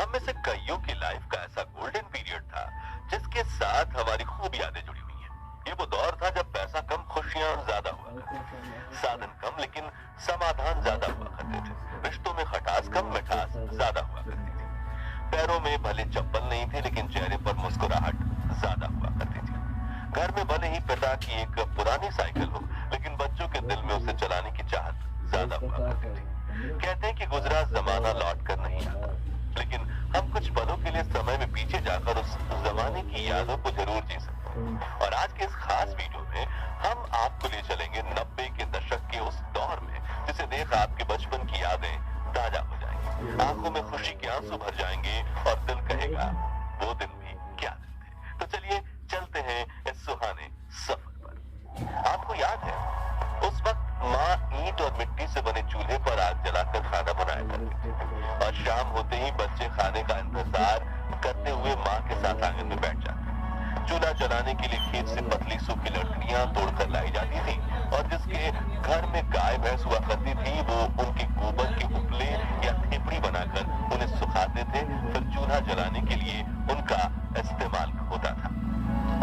हम में से कईयों की लाइफ का ऐसा गोल्डन पीरियड था जिसके साथ हमारी खूब यादें जुड़ी हुई हैं। ये वो दौर था जब पैसा कम, खुशियां ज्यादा हुआ करती थी, साधन कम लेकिन समाधान ज्यादा हुआ करते थे, रिश्तों में खटास कम, मिठास ज्यादा हुआ करती थी, पैरों में भले चप्पल नहीं थे लेकिन चेहरे पर मुस्कुराहट ज्यादा हुआ करती थी, घर में भले ही पिता की एक पुरानी साइकिल हो लेकिन बच्चों के दिल में उसे चलाने की चाहत ज्यादा हुआ करती थी। कहते हैं कि गुजरा जमाना लौट कर नहीं आता, लेकिन हम कुछ पलों के लिए समय में पीछे जाकर उस जमाने की यादों को जरूर जी सकते हैं। और आज के इस खास वीडियो में हम आपको ले चलेंगे 90 के दशक के उस दौर में जिसे देख आपके बचपन की यादें ताजा हो जाएंगी, आंखों में खुशी के आंसू भर जाएंगे और दिल कहेगा वो दिन भी क्या दिन थे। तो चलिए चलते हैं इस सुहाने सफर पर। आपको याद है उस वक्त माँ ईंट और मिट्टी से बने चूल्हे पर आग जलाकर खाना बनाया करती थी और शाम होते ही बच्चे खाने का इंतजार करते हुए माँ के साथ आंगन में बैठ जाते। चूल्हा जलाने के लिए खेत से पतली सूखी लकड़ियां तोड़कर लाई जाती थी और जिसके घर में गाय भैंस हुआ करती थी वो उनके गोबर के उपले या थेपड़ी बनाकर उन्हें सुखाते थे, फिर चूल्हा जलाने के लिए उनका इस्तेमाल होता था।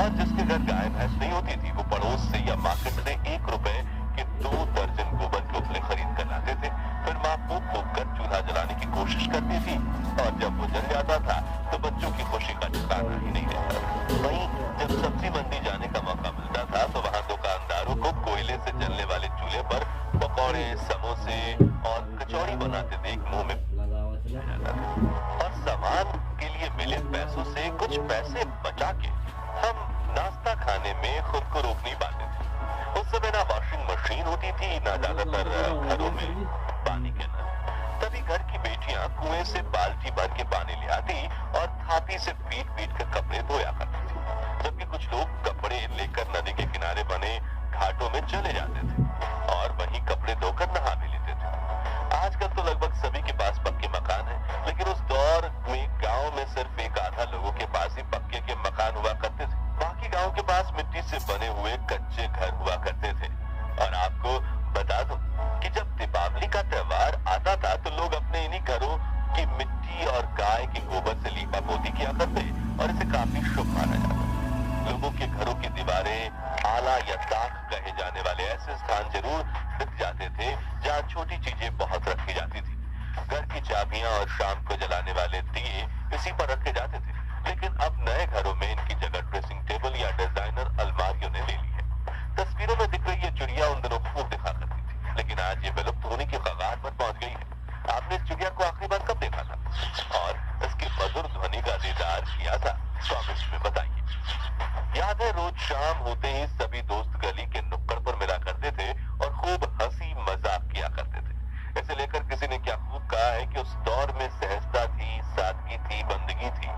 और जिसके घर गाय भैंस नहीं होती थी वो पड़ोस से या मार्केट से 1 रुपए के 2 दर्जन गोबर के उपले खरीद कर लाते थे, फिर माँ फूंक फूंक कर चूल्हा जलाने की कोशिश करती थी और जब वो जल जाता था तो बच्चों की खुशी का ठिकाना ही नहीं रहता। वहीं जब सब्जी मंडी जाने का मौका मिलता था तो वहाँ दुकानदारों को कोयले से जलने वाले चूल्हे पर पकौड़े, समोसे और कचौड़ी बनाते देख मुंह में जाता था। और सामान के लिए मिले पैसों से कुछ पैसे बचा के हम नाश्ता खाने में खुद को रोक नहीं पाते थे। उस समय ना वॉशिंग मशीन होती थी, ना ज्यादातर घरों में पानी के नल। तभी घर की बेटियां कुएं से बाल्टी भर के पानी ले आती और थापी से पीट पीट कर कपड़े धोया करती थी, जबकि कुछ लोग कपड़े लेकर नदी के किनारे बने घाटों में चले जाते थे और वहीं कपड़े धोकर नहा भी लेते थे। आजकल तो लगभग सभी के पास पक्के मकान है, लेकिन उस दौर में गांव में सिर्फ एक आधा लोगों के पास ही पक्के के मकान हुआ करते थे, बाकी गांव के पास मिट्टी से बने हुए कच्चे घर हुआ करते थे। और आपको बता दूं कि जब दीपावली का त्योहार आता था तो लोग अपने इन्हीं घरों की मिट्टी और गाय के गोबर से लीपा पोती किया करते और इसे काफी शुभ माना जाता। लोगों के घरों की दीवारें आला या ताक कहे जाने वाले ऐसे स्थान जरूर दिख जाते थे जहाँ छोटी चीजें बहुत रखी जाती थी। घर की चाबियां और शाम को जलाने वाले दिए इसी पर रखे जाते थे, लेकिन अब नए घरों में इनकी जगह ड्रेसिंग टेबल या डिजाइनर अलमारियों ने ले ली है। तस्वीरों में दिख रही ये चिड़िया उन दिनों खूब दिखा करती थी, लेकिन आज ये विलुप्त होने की कगार पर पहुंच गई है। आपने इस चिड़िया को आखिरी बार कब देखा था और इसके मधुर ध्वनि का दीदार किया था? कमेंट्स में बताइए। याद है रोज शाम होते ही सभी दोस्त गली के नुक्कड़ पर मिला करते थे और खूब हंसी मजाक किया करते थे। इसे लेकर किसी ने क्या खूब कहा है कि उस दौर में सहजता थी, सादगी थी, बंदगी थी।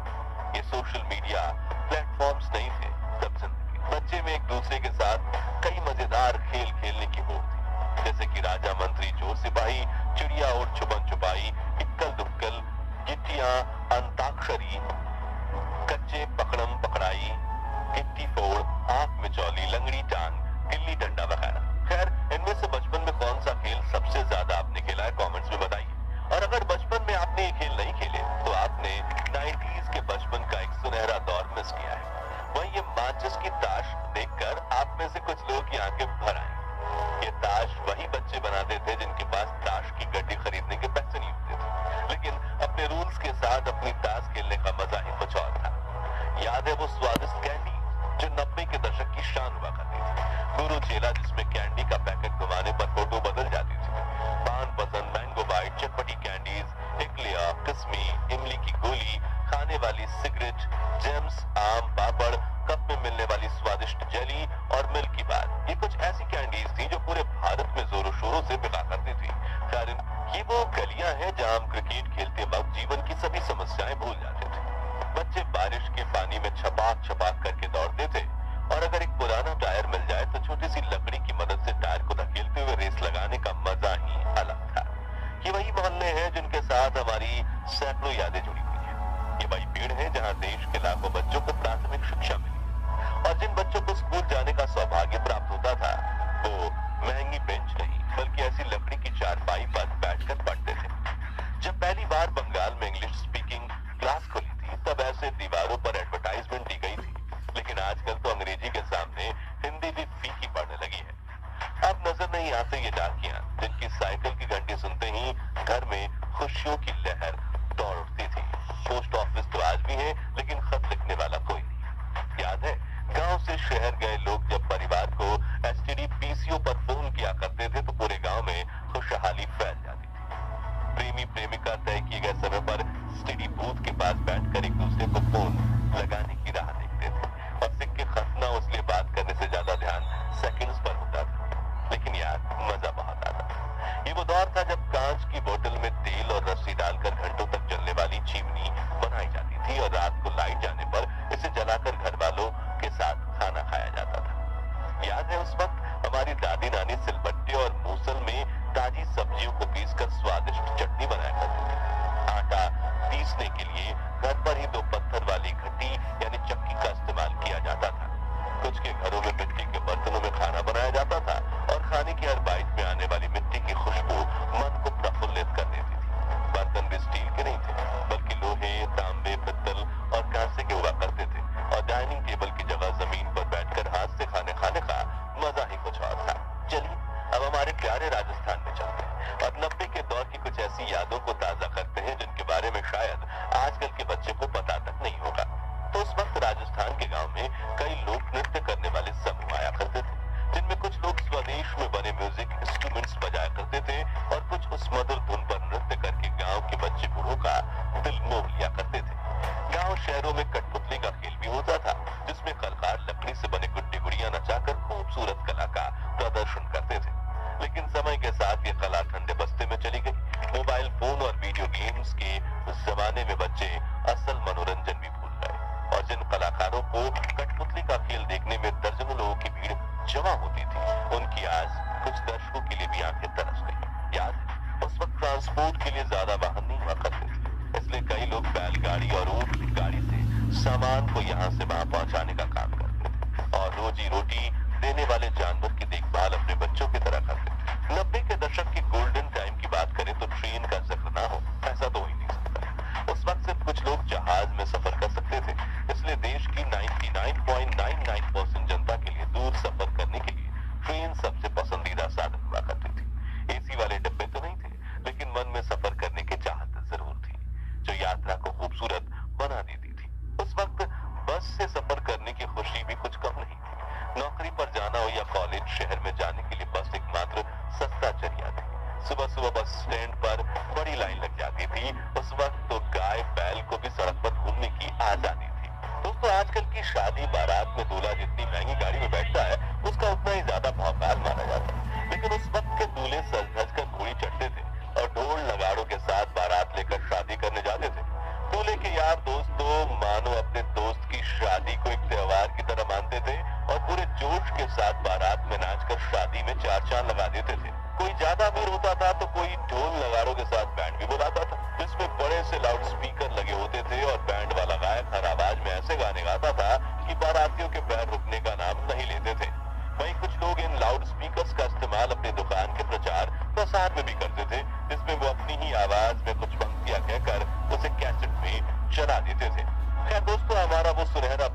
ये सोशल मीडिया प्लेटफॉर्म्स नहीं थे, सब जिंदगी। बच्चे में एक दूसरे के साथ कई मजेदार खेल खेलने की होड़ थी, जैसे कि राजा मंत्री चोर सिपाही, चिड़िया और छुपन छुपाई, इक्कल दुक्कल, गिट्टियां, अंताक्षरी, कच्चे पकड़म पकड़ाई, गिट्टी फोड़, आंख में चौली, लंगड़ी टांग, गिल्ली डंडा वगैरह। खैर इनमें से बचपन में कौन सा खेल सबसे ज्यादा आपने खेला है? कमेंट्स में बताइए। और अगर बचपन में आपने ये खेल नहीं खेले तो आपने 90s के बचपन का एक सुनहरा दौर मिस किया है। वहीं ये माचिस की ताश देखकर आप में से कुछ लोगों की आंखें भर आई। ये ताश वही बच्चे बनाते थे जिनके पास ताश की गड्डी खरीदने के पैसे नहीं होते थे, लेकिन अपने रूल्स के साथ अपनी ताश खेलने का मजा ही कुछ और था। याद है वो स्वादिष्ट कैंडी जो 90 के दशक की शान हुआ करती थी? गुरु चेला जिसमें कैंडी का पैकेट घुमाने पर फोटो बदल जाती थी। पान पसंद, मैंगो बाइट, चटपटी कैंडीज, इकलिया, किस्मी, इमली की गोली, खाने वाली सिगरेट, जेम्स, आम, पापड़, कप में मिलने वाली स्वादिष्ट जेली और मिल्की बार। ये कुछ ऐसी कैंडीज थी जो पूरे भारत में जोरों शोरों से बिका करती थी। कारण ये वो गलियां हैं जहां हम क्रिकेट खेलते वक्त जीवन की सभी समस्याएं भूल जाते थे। बच्चे बारिश के पानी में छपाक छपाक करके दौड़ते थे और अगर एक पुराना टायर मिल जाए तो छोटी सी लकड़ी की मदद से टायर को धकेलते हुए रेस लगाने का मजा ही अलग था। ये वही मोहल्ले हैं जिनके साथ हमारी सैकड़ों यादें जुड़ी हुई हैं। ये वही पेड़ है जहाँ देश के लाखों बच्चों को प्राथमिक शिक्षा मिली और जिन बच्चों को स्कूल जाने का सौभाग्य प्राप्त होता था वो महंगी बेंच नहीं बल्कि ऐसी लकड़ी की चारपाई पर बैठकर पढ़ते थे। जब पहली बार बंगाल में इंग्लिश स्पीकिंग से दीवारों पर एडवर्टाइजमेंट दी गई थी, लेकिन आजकल तो अंग्रेजी के सामने हिंदी भी फीकी पड़ने लगी है। अब नजर नहीं आते ये डाकियां जिनकी साइकिल की घंटी सुनते ही घर में खुशियों की लहर दौड़ उठती थी। पोस्ट ऑफिस तो आज भी है, लेकिन खत लिखने वाला कोई नहीं। याद है, गांव से शहर गए लोग जब परिवार को एसटीडी पीसीओ पर फोन किया करते थे तो पूरे गांव में खुशहाली फैल जाती थी। प्रेमी प्रेमिका तय किए गए समय पर एसटीडी बूथ के पास बैठकर एक दूसरे को फोन लगाने की राह देखते थे और सिक्के खत न उसलिए बात करने से ज्यादा ध्यान सेकंड्स पर होता था। लेकिन यार, मजा बहुत आता था। ये वो दौर था जब कांच की बोतल में तेल और रस्सी डालकर घंटों तक जलने वाली चिमनी बनाई जाती थी और रात को लाइट जाने पर इसे जलाकर घर वालों के साथ खाना खाया जाता था। याद है, उस वक्त हमारी दादी नानी सिलबट्टे और मूसल में ताजी सब्जियों को पीसकर स्वादिष्ट चटनी बनाया करती थी। आटा पीसने के लिए घर पर ही दो पत्थर वाली घटी यानी चक्की का इस्तेमाल किया जाता था। कुछ के घरों में मिट्टी के बर्तनों में खाना बनाया जाता था और खाने की हर बाइट में आने वाली मिट्टी की खुशबू मन को प्रफुल्लित कर देती थी। बर्तन भी स्टील के नहीं थे, बल्कि लोहे, तांबे, पित्तल और कांसे के हुआ करते थे और डाइनिंग टेबल की जगह जमीन पर बैठकर हाथ से खाने का मजा ही कुछ और था। चलिए अब हमारे प्यारे राजस्थान में चलते हैं और 90 के दौर की कुछ ऐसी यादों को ताजा करते हैं जिनके बारे में शायद आजकल के बच्चे को पता तक नहीं होगा। तो उस वक्त राजस्थान के गांव में कई लोक नृत्य करने वाले समूह आया करते थे, जिनमें कुछ लोग स्वदेश में बने म्यूजिक इंस्ट्रूमेंट्स बजाया करते थे और कुछ उस मधुर धुन पर नृत्य करके गांव के बच्चे बूढ़ों का दिल मोह लिया करते थे। गांव शहरों में कठपुतली का खेल भी होता था, जिसमें कलाकार लकड़ी से बने गुड्डी गुड़ियां नचाकर खूबसूरत कला का प्रदर्शन करते थे। लेकिन समय के साथ ये कला ठंडे बस्ते में चली गई। मोबाइल फोन और वीडियो गेम्स के जमाने में बच्चे असल मनोरंजन भी भूल गए और जिन कलाकारों को कठपुतली का खेल देखने में दर्जनों लोगों की भीड़ जमा होती थी, उनकी आज कुछ दर्शकों के लिए भी आंखें तरस गई। याद है, उस वक्त ट्रांसपोर्ट के लिए ज्यादा वाहन नहीं हुआ करते थे, इसलिए कई लोग बैलगाड़ी और ऊंट की गाड़ी से सामान को यहाँ से वहां पहुंचाने का काम करते थे और रोजी रोटी देने वाले जानवर की देखभाल अपने बच्चों की तरह करते थे। 90 के दशक की गोल्डन टाइम की बात करें तो ट्रेन का जिक्र ना हो ऐसा तो हो ही नहीं सकता। उस वक्त सिर्फ कुछ लोग जहाज में सफर कर सकते थे, इसलिए देश की 99.99% जनता के लिए दूर सफर करने के लिए ट्रेन सबसे पसंदीदा साधन हुआ करती थी। एसी वाले डब्बे तो नहीं थे, लेकिन मन में सफर करने की चाहत जरूर थी, जो यात्रा को खूबसूरत बना देती थी। उस वक्त बस से सफर करने की खुशी भी कुछ कम नहीं थी। नौकरी पर जाना हो या कॉलेज, शहर में जाने के लिए बस एकमात्र सस्ता जरिया थी। सुबह सुबह बस स्टैंड पर बड़ी लाइन लग जाती थी। उस वक्त तो गाय बैल को भी सड़क पर घूमने की आजादी थी। दोस्तों, आजकल की शादी बारात में दूल्हा जितनी महंगी गाड़ी में बैठता है, उसका उतना ही ज्यादा भौकाल माना जाता है। लेकिन उस वक्त के दूल्हे सज धज कर घोड़ी चढ़ते थे और ढोल नगाड़ों के साथ बारात लेकर शादी करने जाते थे। दूल्हे के यार दोस्त तो मानो अपने दोस्त की शादी को एक त्योहार की तरह मानते थे और पूरे जोश के साथ बारात में नाचकर शादी में चार चांद लगा देते थे। कोई ज्यादा अमीर होता था तो कोई ढोल नगाड़ों के साथ बैंड भी बुलाता था, जिसमें बड़े से लाउड स्पीकर लगे होते थे और बैंड वाला गायक हर आवाज में ऐसे गाने गाता था कि बारातियों के पैर रुकने का नाम नहीं लेते थे। वहीं कुछ लोग इन लाउड स्पीकर्स का इस्तेमाल अपनी दुकान के प्रचार प्रसार में भी करते थे, जिसमें वो अपनी ही आवाज में कुछ पंक्तियां कहकर उसे कैसेट में चला देते थे। खैर दोस्तों, हमारा वो सुनहरा